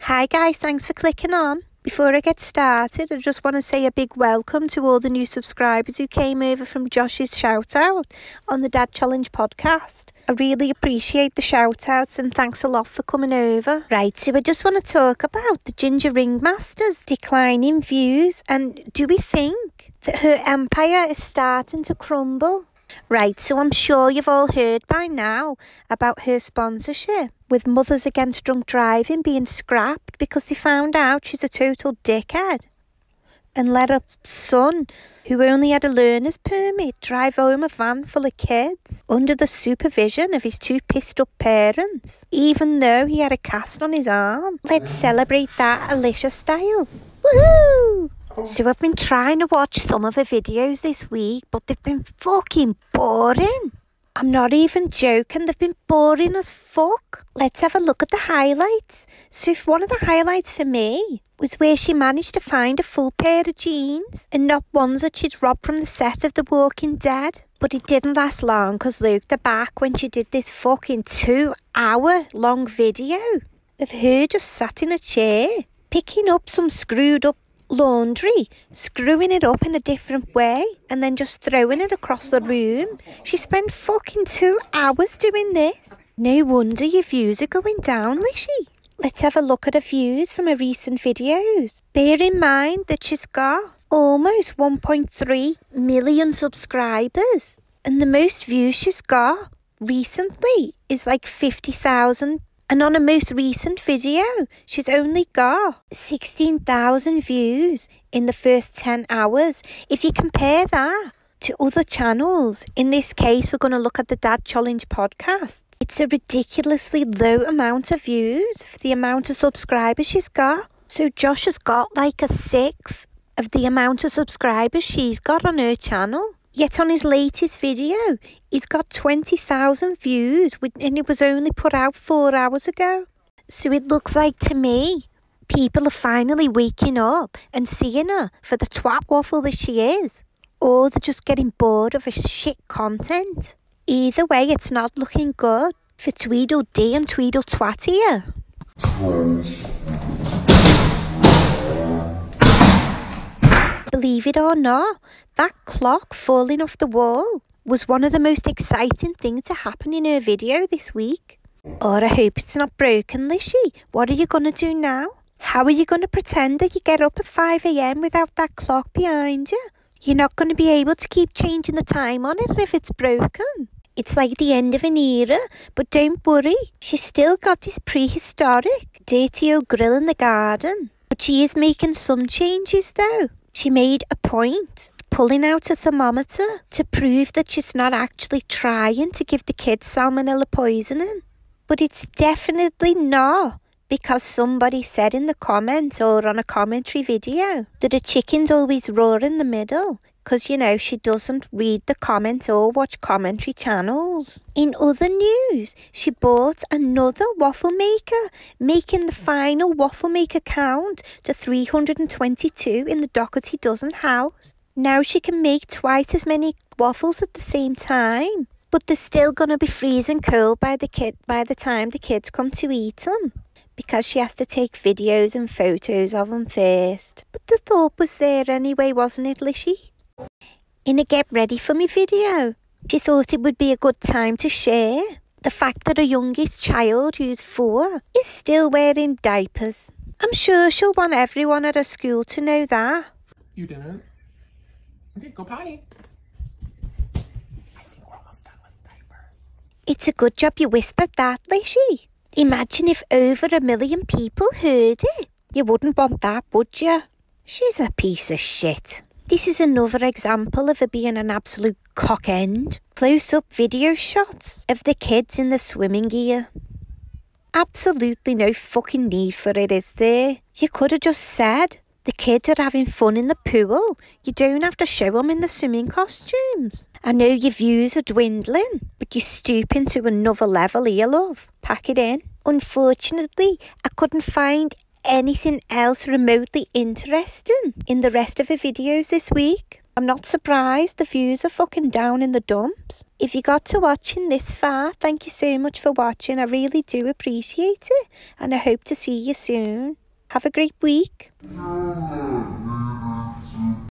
Hi guys, thanks for clicking on. Before I get started, I just want to say a big welcome to all the new subscribers who came over from Josh's shout out on the Dad Challenge podcast. I really appreciate the shout outs and thanks a lot for coming over. Right, so I just want to talk about the Ginger Ringmaster's declining views, and do we think that her empire is starting to crumble? Right, so I'm sure you've all heard by now about her sponsorship with Mothers Against Drunk Driving being scrapped because they found out she's a total dickhead and let her son, who only had a learner's permit, drive home a van full of kids under the supervision of his two pissed up parents, even though he had a cast on his arm. Let's celebrate that Alicia style. Woohoo! So I've been trying to watch some of her videos this week, but they've been fucking boring. I'm not even joking, they've been boring as fuck. Let's have a look at the highlights. So one of the highlights for me was where she managed to find a full pair of jeans and not ones that she'd robbed from the set of The Walking Dead. But it didn't last long because looked back when she did this fucking 2-hour long video of her just sat in a chair, picking up some screwed up laundry, screwing it up in a different way and then just throwing it across the room. She spent fucking 2 hours doing this. No wonder your views are going down, Lishy. Let's have a look at her views from her recent videos. Bear in mind that she's got almost 1.3 million subscribers and the most views she's got recently is like 50,000. And on a most recent video, she's only got 16,000 views in the first 10 hours. If you compare that to other channels, in this case, we're going to look at the Dad Challenge podcast. It's a ridiculously low amount of views for the amount of subscribers she's got. So Josh has got like a sixth of the amount of subscribers she's got on her channel. Yet on his latest video, he's got 20,000 views and it was only put out 4 hours ago. So it looks like to me, people are finally waking up and seeing her for the twat waffle that she is. Or they're just getting bored of her shit content. Either way, it's not looking good for Tweedledee and Tweedletwat here. Believe it or not, that clock falling off the wall was one of the most exciting things to happen in her video this week. Or I hope it's not broken, Lishy. What are you going to do now? How are you going to pretend that you get up at 5 a.m. without that clock behind you? You're not going to be able to keep changing the time on it if it's broken. It's like the end of an era, but don't worry. She's still got this prehistoric, dirty old grill in the garden. But she is making some changes though. She made a point pulling out a thermometer to prove that she's not actually trying to give the kids salmonella poisoning. But it's definitely not because somebody said in the comments or on a commentary video that a chicken's always raw in the middle because, you know, she doesn't read the comments or watch commentary channels. In other news, she bought another waffle maker, making the final waffle maker count to 322 in the Dougherty Dozen house. Now she can make twice as many waffles at the same time, but they're still going to be freezing cold by the time the kids come to eat them, because she has to take videos and photos of them first. But the thought was there anyway, wasn't it, Lishy? In a get ready for me video, she thought it would be a good time to share the fact that her youngest child, who's 4, is still wearing diapers. I'm sure she'll want everyone at her school to know that. You didn't? Okay, go potty. I think we're almost done with diapers. It's a good job you whispered that, Lishy. Imagine if over 1 million people heard it. You wouldn't want that, would you? She's a piece of shit. This is another example of her being an absolute cock end. Close-up video shots of the kids in the swimming gear. Absolutely no fucking need for it, is there? You could have just said the kids are having fun in the pool. You don't have to show them in the swimming costumes. I know your views are dwindling, but you're stooping to another level here, love. Pack it in. Unfortunately, I couldn't find anything else remotely interesting in the rest of her videos this week. I'm not surprised, the views are fucking down in the dumps. If you got to watching this far, thank you so much for watching. I really do appreciate it, and I hope to see you soon. Have a great week.